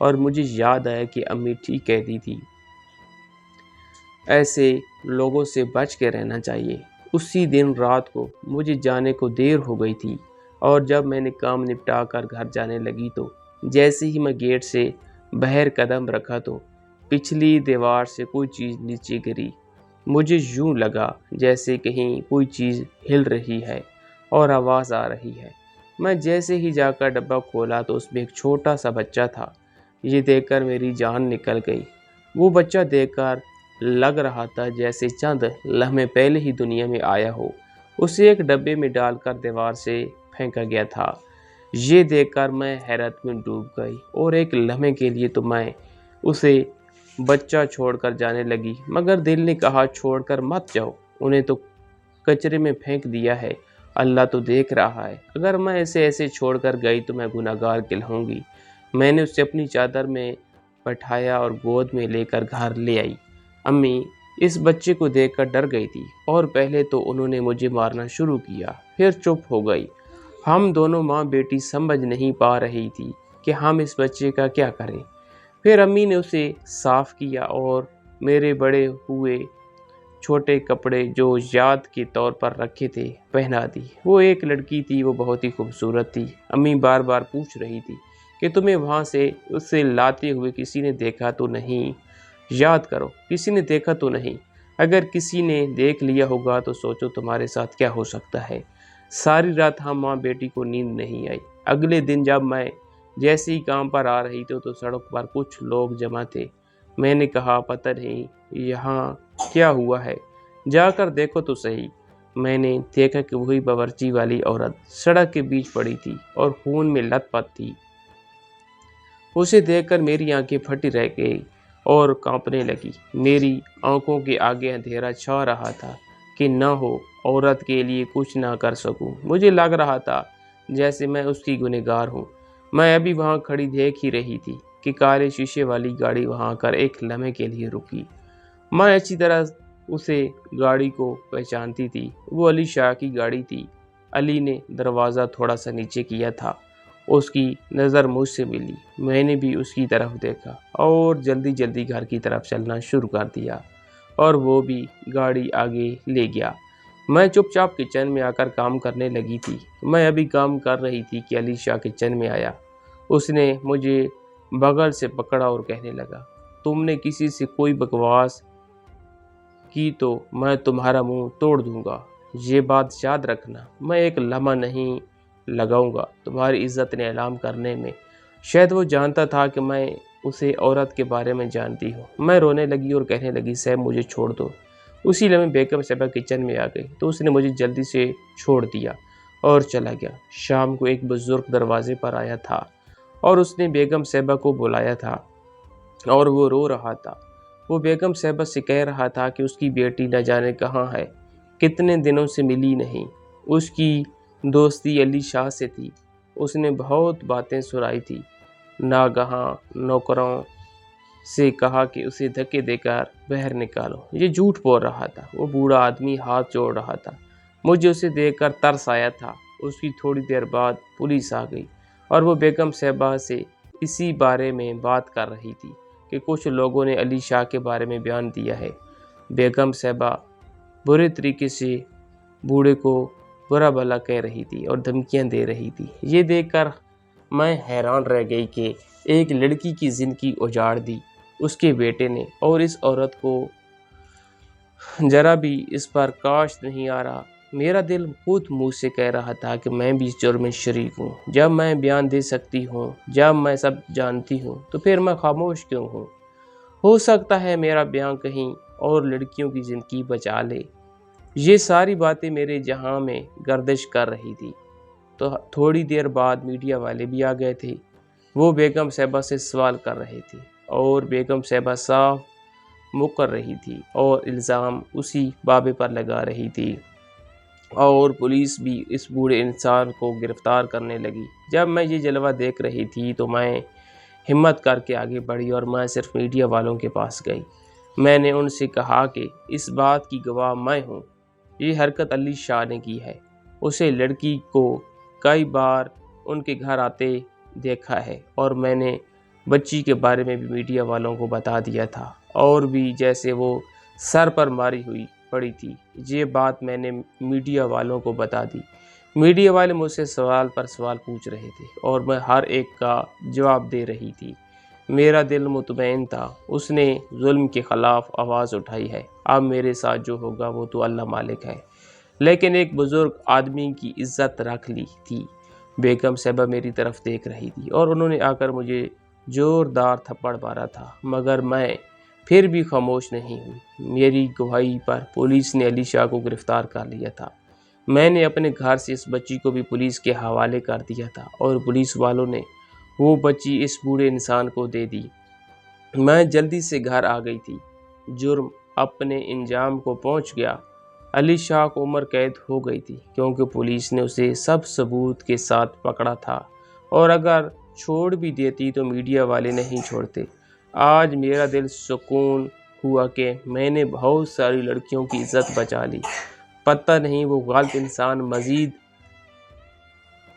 اور مجھے یاد آیا کہ امی ٹھیک کہتی تھی، ایسے لوگوں سے بچ کے رہنا چاہیے۔ اسی دن رات کو مجھے جانے کو دیر ہو گئی تھی، اور جب میں نے کام نپٹا کر گھر جانے لگی تو جیسے ہی میں گیٹ سے باہر قدم رکھا تو پچھلی دیوار سے کوئی چیز نیچے گری۔ مجھے یوں لگا جیسے کہیں کوئی چیز ہل رہی ہے اور آواز آ رہی ہے۔ میں جیسے ہی جا کر ڈبہ کھولا تو اس میں ایک چھوٹا سا بچہ تھا۔ یہ دیکھ کر میری جان نکل گئی۔ وہ بچہ دیکھ کر لگ رہا تھا جیسے چند لمحے پہلے ہی دنیا میں آیا ہو۔ اسے ایک ڈبے میں ڈال کر دیوار سے پھینکا گیا تھا۔ یہ دیکھ کر میں حیرت میں ڈوب گئی، اور ایک لمحے کے لیے تو میں اسے بچہ چھوڑ کر جانے لگی، مگر دل نے کہا چھوڑ کر مت جاؤ، انہیں تو کچرے میں پھینک دیا ہے، اللہ تو دیکھ رہا ہے، اگر میں ایسے چھوڑ کر گئی تو میں گناہگار کہلاؤں گی۔ میں نے اسے اپنی چادر میں بٹھایا اور گود میں لے کر گھر لے آئی۔ امی اس بچے کو دیکھ کر ڈر گئی تھی، اور پہلے تو انہوں نے مجھے مارنا شروع کیا، پھر چپ ہو گئی۔ ہم دونوں ماں بیٹی سمجھ نہیں پا رہی تھی کہ ہم اس بچے کا کیا کریں۔ پھر امی نے اسے صاف کیا اور میرے بڑے ہوئے چھوٹے کپڑے جو یاد کے طور پر رکھے تھے پہنا دی۔ وہ ایک لڑکی تھی، وہ بہت ہی خوبصورت تھی۔ امی بار بار پوچھ رہی تھی کہ تمہیں وہاں سے اسے لاتے ہوئے کسی نے دیکھا تو نہیں؟ یاد کرو، کسی نے دیکھا تو نہیں؟ اگر کسی نے دیکھ لیا ہوگا تو سوچو تمہارے ساتھ کیا ہو سکتا ہے۔ ساری رات ہم ماں بیٹی کو نیند نہیں آئی۔ اگلے دن جب میں جیسے ہی کام پر آ رہی تھی تو سڑک پر کچھ لوگ جمع تھے۔ میں نے کہا پتہ نہیں یہاں کیا ہوا ہے، جا کر دیکھو تو صحیح۔ میں نے دیکھا کہ وہی باورچی والی عورت سڑک کے بیچ پڑی تھی اور خون میں لت پت تھی۔ اسے دیکھ کر میری آنکھیں پھٹی رہ گئی اور کانپنے لگی۔ میری آنکھوں کے آگے اندھیرا چھا رہا تھا کہ نہ ہو عورت کے لیے کچھ نہ کر سکوں۔ مجھے لگ رہا تھا جیسے میں اس کی گنہگار ہوں۔ میں ابھی وہاں کھڑی دیکھ ہی رہی تھی کہ کالے شیشے والی گاڑی وہاں کر ایک لمحے کے لیے رکی۔ میں اچھی طرح اسے گاڑی کو پہچانتی تھی، وہ علی شاہ کی گاڑی تھی۔ علی نے دروازہ تھوڑا سا نیچے کیا تھا، اس کی نظر مجھ سے ملی۔ میں نے بھی اس کی طرف دیکھا اور جلدی جلدی گھر کی طرف چلنا شروع کر دیا، اور وہ بھی گاڑی آگے لے گیا۔ میں چپ چاپ کچن میں آ کر کام کرنے لگی تھی۔ میں ابھی کام کر رہی تھی کہ علی شاہ کچن میں آیا۔ اس نے مجھے بغل سے پکڑا اور کہنے لگا، تم نے کسی سے کوئی بکواس کی تو میں تمہارا منہ توڑ دوں گا، یہ بات یاد رکھنا۔ میں ایک لمحہ نہیں لگاؤں گا تمہاری عزت نے اعلان کرنے میں۔ شاید وہ جانتا تھا کہ میں اسے عورت کے بارے میں جانتی ہوں۔ میں رونے لگی اور کہنے لگی صاحب مجھے چھوڑ دو۔ اسی لمحے بیگم صاحبہ کچن میں آ گئی تو اس نے مجھے جلدی سے چھوڑ دیا اور چلا گیا۔ شام کو ایک بزرگ دروازے پر آیا تھا اور اس نے بیگم صاحبہ کو بلایا تھا اور وہ رو رہا تھا۔ وہ بیگم صاحبہ سے کہہ رہا تھا کہ اس کی بیٹی نہ جانے کہاں ہے، کتنے دنوں سے ملی نہیں۔ اس کی دوستی علی شاہ سے تھی، اس نے بہت باتیں سنائی تھی۔ ناگہاں نوکروں سے کہا کہ اسے دھکے دے کر باہر نکالو۔ یہ جھوٹ بول رہا تھا۔ وہ بوڑھا آدمی ہاتھ جوڑ رہا تھا۔ مجھے اسے دیکھ کر ترس آیا تھا۔ اس کی تھوڑی دیر بعد پولیس آ گئی اور وہ بیگم صاحبہ سے اسی بارے میں بات کر رہی تھی کہ کچھ لوگوں نے علی شاہ کے بارے میں بیان دیا ہے۔ بیگم صاحبہ برے طریقے سے بوڑھے کو برا بھلا کہہ رہی تھی اور دھمکیاں دے رہی تھی۔ یہ دیکھ کر میں حیران رہ گئی کہ ایک لڑکی کی زندگی اجاڑ دی اس کے بیٹے نے، اور اس عورت کو ذرا بھی اس پر کاش نہیں آ رہا۔ میرا دل خود منہ سے کہہ رہا تھا کہ میں بھی اس جرم میں شریک ہوں۔ جب میں بیان دے سکتی ہوں، جب میں سب جانتی ہوں، تو پھر میں خاموش کیوں ہوں؟ ہو سکتا ہے میرا بیان کہیں اور لڑکیوں کی زندگی بچا لے۔ یہ ساری باتیں میرے جہاں میں گردش کر رہی تھی تو تھوڑی دیر بعد میڈیا والے بھی آ گئے تھے۔ وہ بیگم صاحبہ سے سوال کر رہے تھے اور بیگم صاحبہ صاف مکر رہی تھی اور الزام اسی بابے پر لگا رہی تھی، اور پولیس بھی اس بوڑھے انسان کو گرفتار کرنے لگی۔ جب میں یہ جلوہ دیکھ رہی تھی تو میں ہمت کر کے آگے بڑھی اور میں صرف میڈیا والوں کے پاس گئی۔ میں نے ان سے کہا کہ اس بات کی گواہ میں ہوں، یہ حرکت علی شاہ نے کی ہے۔ اسے لڑکی کو کئی بار ان کے گھر آتے دیکھا ہے اور میں نے بچی کے بارے میں بھی میڈیا والوں کو بتا دیا تھا، اور بھی جیسے وہ سر پر ماری ہوئی پڑی تھی۔ یہ بات میں نے میڈیا والوں کو بتا دی۔ میڈیا والے مجھ سے سوال پر سوال پوچھ رہے تھے اور میں ہر ایک کا جواب دے رہی تھی۔ میرا دل مطمئن تھا، اس نے ظلم کے خلاف آواز اٹھائی ہے، اب میرے ساتھ جو ہوگا وہ تو اللہ مالک ہے۔ لیکن ایک بزرگ آدمی کی عزت رکھ لی تھی۔ بیگم صاحبہ میری طرف دیکھ رہی تھی اور انہوں نے آ کر مجھے زوردار تھپڑ مارا تھا، مگر میں پھر بھی خاموش نہیں ہوئی۔ میری گواہی پر پولیس نے علی شاہ کو گرفتار کر لیا تھا۔ میں نے اپنے گھر سے اس بچی کو بھی پولیس کے حوالے کر دیا تھا اور پولیس والوں نے وہ بچی اس بوڑھے انسان کو دے دی۔ میں جلدی سے گھر آ گئی تھی۔ جرم اپنے انجام کو پہنچ گیا۔ علی شاہ کو عمر قید ہو گئی تھی کیونکہ پولیس نے اسے سب ثبوت کے ساتھ پکڑا تھا، اور اگر چھوڑ بھی دیتی تو میڈیا والے نہیں چھوڑتے۔ آج میرا دل سکون ہوا کہ میں نے بہت ساری لڑکیوں کی عزت بچا لی۔ پتہ نہیں وہ غلط انسان مزید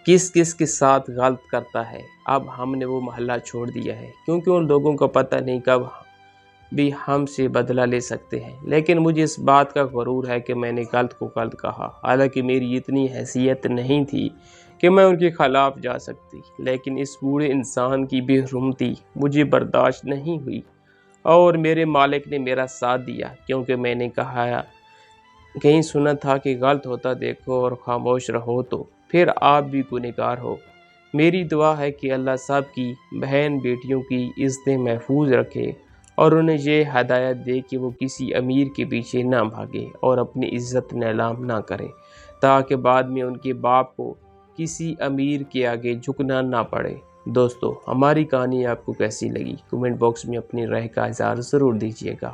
کس کس کے ساتھ غلط کرتا ہے۔ اب ہم نے وہ محلہ چھوڑ دیا ہے کیونکہ ان لوگوں کا پتہ نہیں کب بھی ہم سے بدلہ لے سکتے ہیں، لیکن مجھے اس بات کا غرور ہے کہ میں نے غلط کو غلط کہا۔ حالانکہ میری اتنی حیثیت نہیں تھی کہ میں ان کے خلاف جا سکتی، لیکن اس بوڑھے انسان کی بے حرمتی مجھے برداشت نہیں ہوئی، اور میرے مالک نے میرا ساتھ دیا کیونکہ میں نے کہیں سنا تھا کہ غلط ہوتا دیکھو اور خاموش رہو تو پھر آپ بھی گنہگار ہو۔ میری دعا ہے کہ اللہ سب کی بہن بیٹیوں کی عزتیں محفوظ رکھے اور انہیں یہ ہدایت دے کہ وہ کسی امیر کے پیچھے نہ بھاگے اور اپنی عزت نیلام نہ کرے، تاکہ بعد میں ان کے باپ کو کسی امیر کے آگے جھکنا نہ پڑے۔ دوستو، ہماری کہانی آپ کو کیسی لگی؟ کمنٹ باکس میں اپنی رائے کا اظہار ضرور دیجیے گا۔